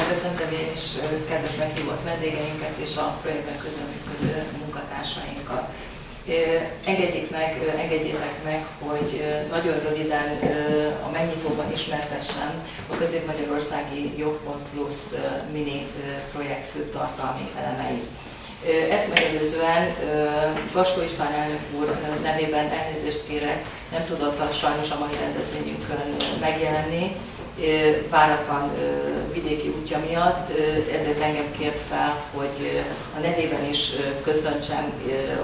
Köszöntöm én is kedves meghívott vendégeinket és a projektben közreműködő munkatársainkat. Engedjétek meg, hogy nagyon röviden a megnyitóban ismertessem a Közép-Magyarországi Jog.Plus mini projekt fő tartalmi elemeit. Ezt megelőzően Gaskó István elnök úr nevében elnézést kérek, nem tudott sajnos a mai rendezvényünkön megjelenni, váratlan vidéki útja miatt, ezért engem kért fel, hogy a nevében is köszöntsem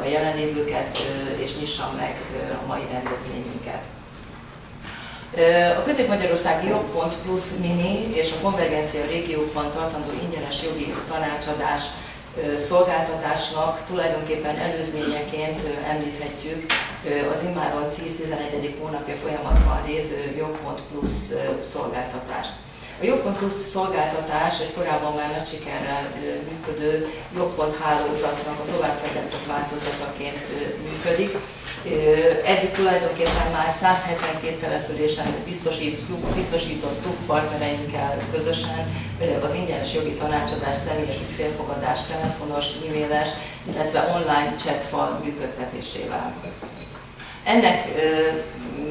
a jelenlévőket és nyissam meg a mai rendezvényünket. A Közép-Magyarországi Jog.Plus mini és a konvergencia régiókban tartandó ingyenes jogi tanácsadás szolgáltatásnak tulajdonképpen előzményeként említhetjük az immáron 10-11. hónapja folyamatban lévő Jog.Plus szolgáltatást. A Jog.Plus szolgáltatás egy korábban már nagy sikerrel működő Jog.hálózatnak a továbbfejlesztett változataként működik. Eddig tulajdonképpen már 172 településen biztosítottuk partnereinkkel közösen az ingyenes jogi tanácsadás, személyes ügyfélfogadás, telefonos, e-mailes, illetve online chatfal működtetésével. Ennek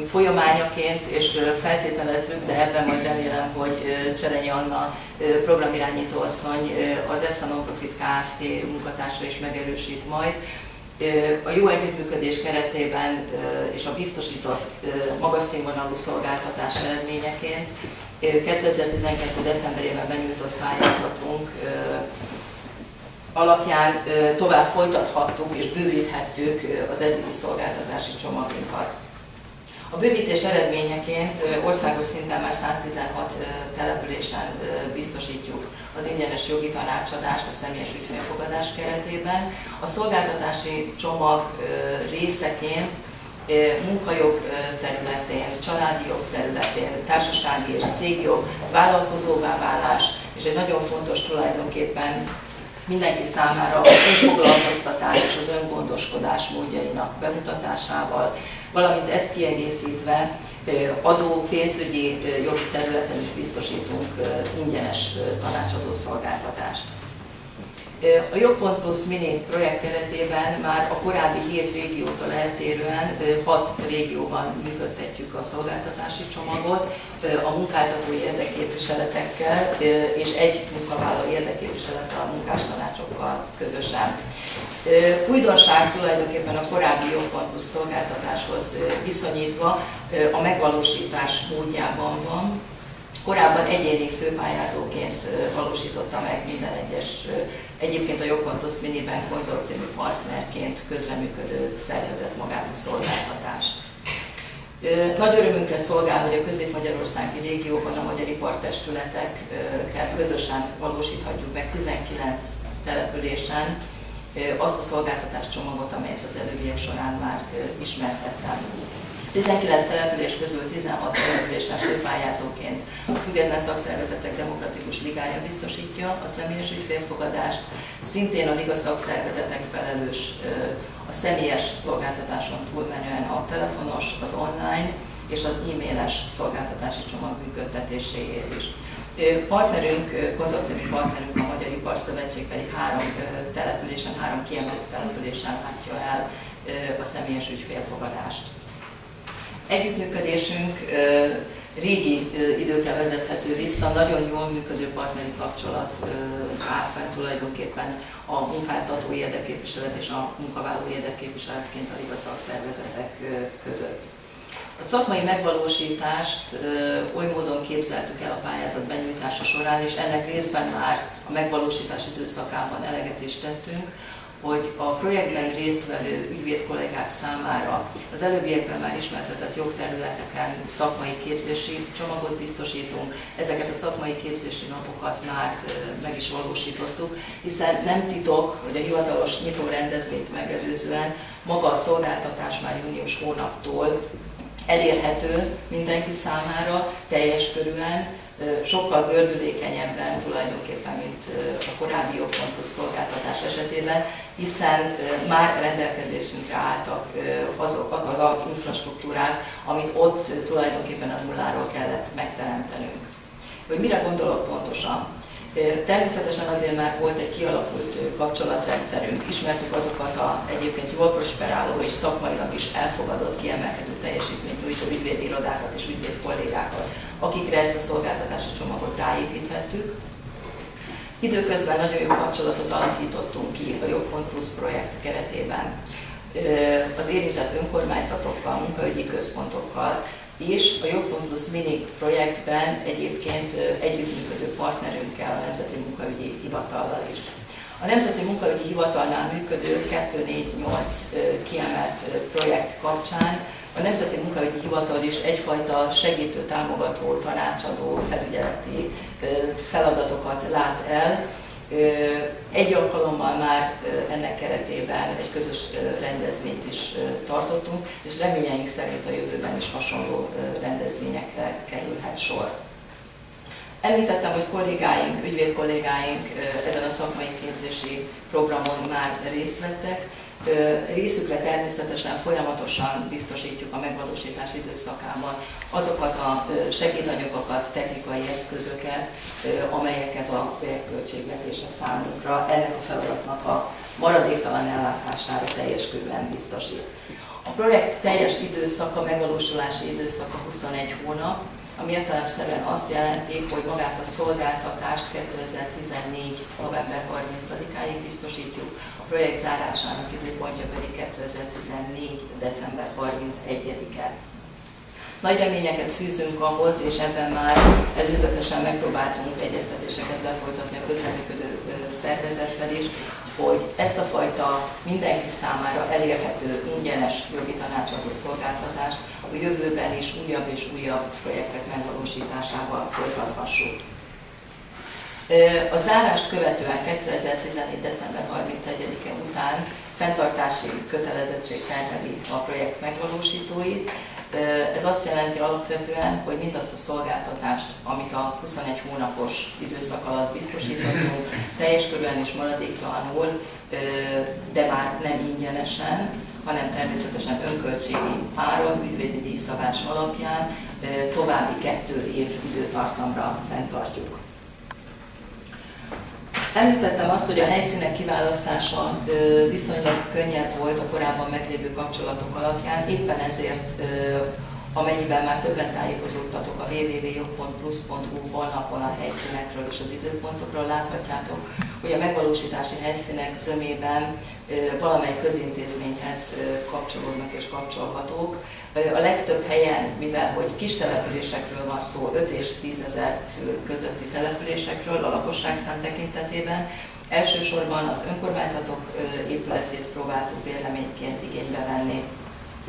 folyamányaként, és feltételezzük, de ebben majd remélem, hogy Cserenyi Anna programirányító asszony, az ESSA Nonprofit Kft. Munkatársa is megerősít majd, a jó együttműködés keretében és a biztosított magas színvonalú szolgáltatás eredményeként 2012. decemberében benyújtott pályázatunk alapján tovább folytathattuk és bővíthettük az eddigi szolgáltatási csomagunkat. A bővítés eredményeként országos szinten már 116 településen biztosítjuk az ingyenes jogi tanácsadást a személyes ügyfélfogadás keretében. A szolgáltatási csomag részeként munkajog területén, családi jog területén, társasági és cégjog, vállalkozóvá válás, és egy nagyon fontos tulajdonképpen mindenki számára az önfoglalkoztatás és az öngondoskodás módjainak bemutatásával, valamint ezt kiegészítve adó, pénzügyi jogi területen is biztosítunk ingyenes tanácsadó szolgáltatást. A Jog.Plus mini projekt keretében már a korábbi 7 régiótól eltérően 6 régióban működtetjük a szolgáltatási csomagot, a munkáltatói érdekképviseletekkel és egy munkavállaló érdekképviselettel, a munkástanácsokkal közösen. Újdonság tulajdonképpen a korábbi Jog.Plus szolgáltatáshoz viszonyítva a megvalósítás módjában van. Korábban egyéni főpályázóként valósította meg minden egyes, egyébként a Jog.Plus miniben konzorciumi partnerként közreműködő szervezet magát a szolgáltatást. Nagy örömünkre szolgál, hogy a közép-magyarországi régióban a magyar ipartestületekkel közösen valósíthatjuk meg 19 településen azt a szolgáltatáscsomagot, amelyet az előbbiek során már ismertettem. 19 település közül 16 településen főpályázóként a Független Szakszervezetek Demokratikus Ligája biztosítja a személyes ügyfélfogadást, szintén a Liga szakszervezetek felelős a személyes szolgáltatáson túlmenően a telefonos, az online és az e-mailes szolgáltatási csomag működtetéséért is. Partnerünk, konzorciumi partnerünk, a Magyar Iparszövetség pedig 3 településen, 3 kiemelt településen látja el a személyes ügyfélfogadást. Együttműködésünk régi időkre vezethető vissza, nagyon jól működő partneri kapcsolat áll fenn tulajdonképpen a munkáltató érdekképviselet és a munkavállaló érdekképviseletként a liga szakszervezetek között. A szakmai megvalósítást oly módon képzeltük el a pályázat benyújtása során, és ennek részben már a megvalósítás időszakában eleget is tettünk, hogy a projektben résztvevő ügyvédkollégák számára az előbbiekben már ismertetett jogterületeken szakmai képzési csomagot biztosítunk. Ezeket a szakmai képzési napokat már meg is valósítottuk, hiszen nem titok, hogy a hivatalos nyitó rendezvényt megelőzően maga a szolgáltatás már június hónaptól elérhető mindenki számára, teljes körűen, sokkal gördülékenyebben tulajdonképpen, mint a korábbi Jog.Plus szolgáltatás esetében, hiszen már rendelkezésünkre álltak azok az infrastruktúrák, amit ott tulajdonképpen a nulláról kellett megteremtenünk. Hogy mire gondolok pontosan? Természetesen azért már volt egy kialakult kapcsolatrendszerünk, ismertük azokat egyébként jól prosperáló és szakmailag is elfogadott, kiemelkedő teljesítményt nyújtó ügyvédirodákat és ügyvédkollégákat, akikre ezt a szolgáltatási csomagot ráépíthettük. Időközben nagyon jó kapcsolatot alakítottunk ki a Jog.Plusz projekt keretében az érintett önkormányzatokkal, munkaügyi központokkal, és a Jog.Plusz mini projektben egyébként együttműködő partnerünkkel, a Nemzeti Munkaügyi Hivatallal is. A Nemzeti Munkaügyi Hivatalnál működő 248 kiemelt projekt kapcsán a Nemzeti Munkaügyi Hivatal is egyfajta segítő, támogató, tanácsadó, felügyeleti feladatokat lát el. Egy alkalommal már ennek keretében egy közös rendezvényt is tartottunk, és reményeink szerint a jövőben is hasonló rendezvényekre kerülhet sor. Említettem, hogy kollégáink, ügyvédkollégáink ezen a szakmai képzési programon már részt vettek. Részükre természetesen folyamatosan biztosítjuk a megvalósítás időszakában azokat a segédanyagokat, technikai eszközöket, amelyeket a projektköltségvetése számunkra ennek a feladatnak a maradéktalan ellátására teljes körűen biztosít. A projekt teljes időszaka, megvalósulási időszaka 21 hónap, ami értelemszerűen azt jelenti, hogy magát a szolgáltatást 2014. november 30-áig biztosítjuk, a projekt zárásának időpontja pedig 2014. december 31-e. Nagy reményeket fűzünk ahhoz, és ebben már előzetesen megpróbáltunk egyeztetéseket lefolytatni a közreműködő szervezettel is, hogy ezt a fajta mindenki számára elérhető, ingyenes jogi tanácsadó szolgáltatást a jövőben is újabb és újabb projektek megvalósításával folytathassuk. A zárást követően 2014. december 31-e után fenntartási kötelezettség terheli a projekt megvalósítóit. Ez azt jelenti alapvetően, hogy mindazt a szolgáltatást, amit a 21 hónapos időszak alatt biztosítottunk, teljes körűen és maradéktalanul, de már nem ingyenesen, hanem természetesen önköltségi áron, ügyvédi díjszabás alapján további 2 év időtartamra fenntartjuk. Említettem azt, hogy a helyszínek kiválasztása viszonylag könnyebb volt a korábban meglévő kapcsolatok alapján, éppen ezért, amennyiben már többen tájékozódtatok a www.jog.plusz.hu honlapon a helyszínekről és az időpontokról, láthatjátok, hogy a megvalósítási helyszínek zömében valamely közintézményhez kapcsolódnak és kapcsolhatók. A legtöbb helyen, mivel hogy kis településekről van szó, 5 és 10 000 fő közötti településekről a lakosságszám tekintetében, elsősorban az önkormányzatok épületét próbáltuk véleményként igénybe venni,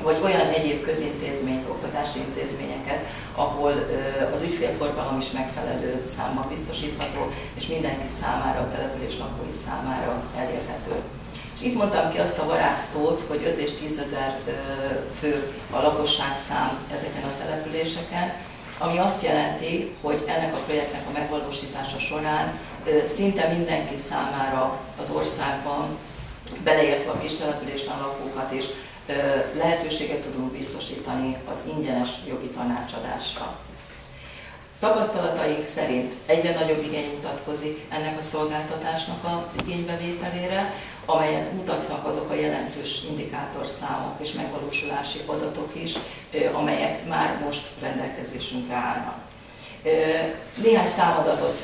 vagy olyan egyéb közintézményt, oktatási intézményeket, ahol az ügyfélforgalom is megfelelő számban biztosítható, és mindenki számára, a település lakói számára elérhető. És itt mondtam ki azt a varázsszót, hogy 5 és 10 000 fő a lakosságszám ezeken a településeken, ami azt jelenti, hogy ennek a projektnek a megvalósítása során szinte mindenki számára az országban, beleértve a kis településen lakókat is, lehetőséget tudunk biztosítani az ingyenes jogi tanácsadásra. Tapasztalataink szerint egyre nagyobb igény mutatkozik ennek a szolgáltatásnak az igénybevételére, amelyet mutatnak azok a jelentős indikátorszámok és megvalósulási adatok is, amelyek már most rendelkezésünkre állnak. Néhány számadatot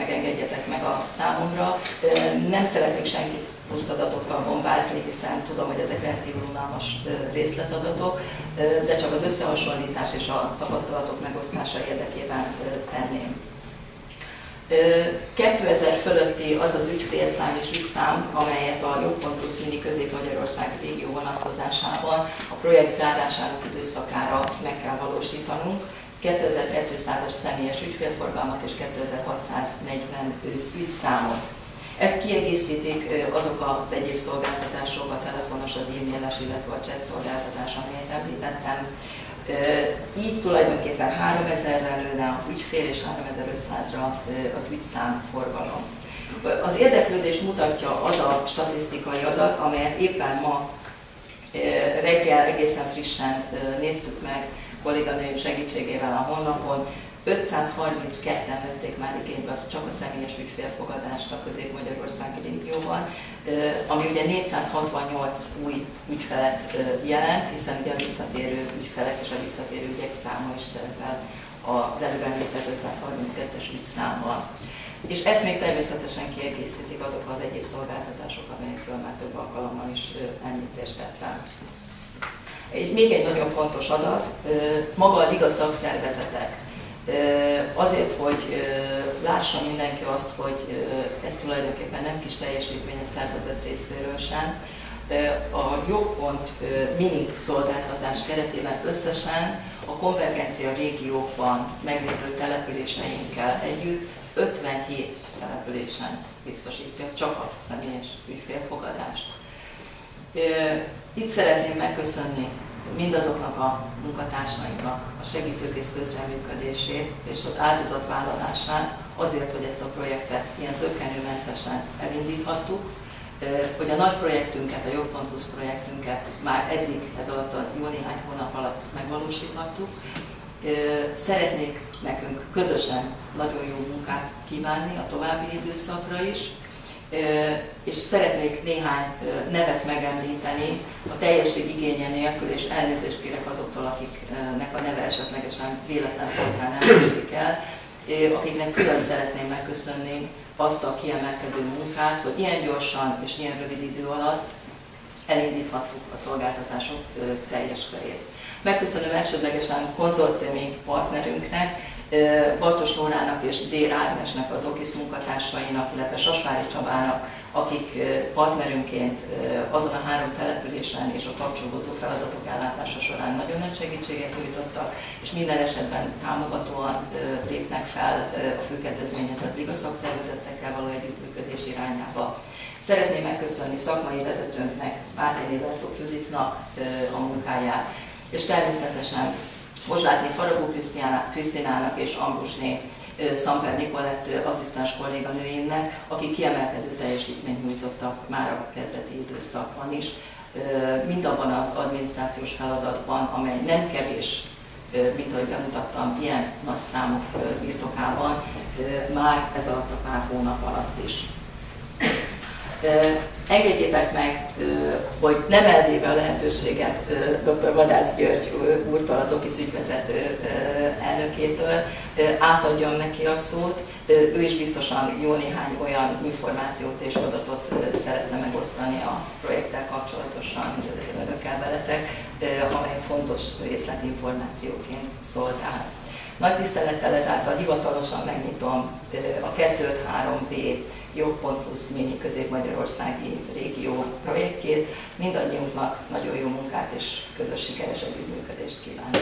engedjetek meg a számomra. Nem szeretnék senkit pluszadatokkal bombázni, hiszen tudom, hogy ezek rendkívül unalmas részletadatok, de csak az összehasonlítás és a tapasztalatok megosztása érdekében tenném. 2000 fölötti az az ügyfélszám és ügyszám, amelyet a Jog.Plusz mini Közép-Magyarország régió vonatkozásában a projekt zárásának időszakára meg kell valósítanunk. 2200-as személyes ügyfélforgalmat és 2645 ügyszámot. Ezt kiegészítik azok az egyéb szolgáltatások, a telefonos, az e-mailes, illetve a chat szolgáltatás, amelyet említettem. Így tulajdonképpen 3000-re nőne az ügyfél és 3500-ra az ügyszám forgalom. Az érdeklődést mutatja az a statisztikai adat, amelyet éppen ma reggel egészen frissen néztük meg kolléganőim segítségével a honlapon. 532-en vették már igénybe az csak a személyes ügyfélfogadást a közép-magyarországi régióban, ami ugye 468 új ügyfelet jelent, hiszen ugye a visszatérő ügyfelek és a visszatérő ügyek száma is szerepel az előbb említett 532-es ügyszámban. És ezt még természetesen kiegészítik azok az egyéb szolgáltatások, amelyekről már több alkalommal is említést tettem. Még egy nagyon fontos adat, maga a liga szakszervezetek. Azért, hogy lássa mindenki azt, hogy ez tulajdonképpen nem kis teljesítmény a szervezet részéről sem, a Jogpont mini szolgáltatás keretében összesen a konvergencia régiókban meglévő településeinkkel együtt 57 településen biztosítja csak a személyes ügyfélfogadást. Itt szeretném megköszönni mindazoknak a munkatársainknak a segítőkész közreműködését és az áldozatvállalását azért, hogy ezt a projektet ilyen zökkenőmentesen elindíthattuk, hogy a nagy projektünket, a Jog.hu projektünket már eddig ez alatt a jó néhány hónap alatt megvalósíthattuk. Szeretnék nekünk közösen nagyon jó munkát kívánni a további időszakra is, és szeretnék néhány nevet megemlíteni a teljesség igénye nélkül, és elnézést kérek azoktól, akiknek a neve esetlegesen véletlen folytán nem hangzik el, akiknek külön szeretném megköszönni azt a kiemelkedő munkát, hogy ilyen gyorsan és ilyen rövid idő alatt elindíthattuk a szolgáltatások teljes körét. Megköszönöm elsődlegesen konzorciumi partnerünknek, Bartos Nórának és Dér Ágnesnek, az OKISZ munkatársainak, illetve Sasvári Csabának, akik partnerünként azon a 3 településen és a kapcsolódó feladatok ellátása során nagyon nagy segítséget nyújtottak, és minden esetben támogatóan lépnek fel a főkedvezményezett liga szakszervezetekkel való együttműködés irányába. Szeretném megköszönni szakmai vezetőnknek, Bátéri Bertók Juditnak a munkáját, és természetesen Bozsátné Faragó Krisztinának és Ambrusné Szamper Nikolett asszisztens kolléganőimnek, akik kiemelkedő teljesítményt nyújtottak már a kezdeti időszakban is, mindabban az adminisztrációs feladatban, amely nem kevés, mint ahogy bemutattam, ilyen nagy számok birtokában, már ez alatt a pár hónap alatt is. Engedjétek meg, hogy nem elvéve a lehetőséget dr. Vadász György úrtól, az OKISZ ügyvezető elnökétől, átadjam neki a szót. Ő is biztosan jó néhány olyan információt és adatot szeretne megosztani a projekttel kapcsolatosan önökkel veletek, amely fontos részletinformációként szolgál. Nagy tisztelettel ezáltal hivatalosan megnyitom a 253B Jog.hu mini közép-magyarországi régió projektjét. Mindannyiunknak nagyon jó munkát és közös sikeres együttműködést kívánok.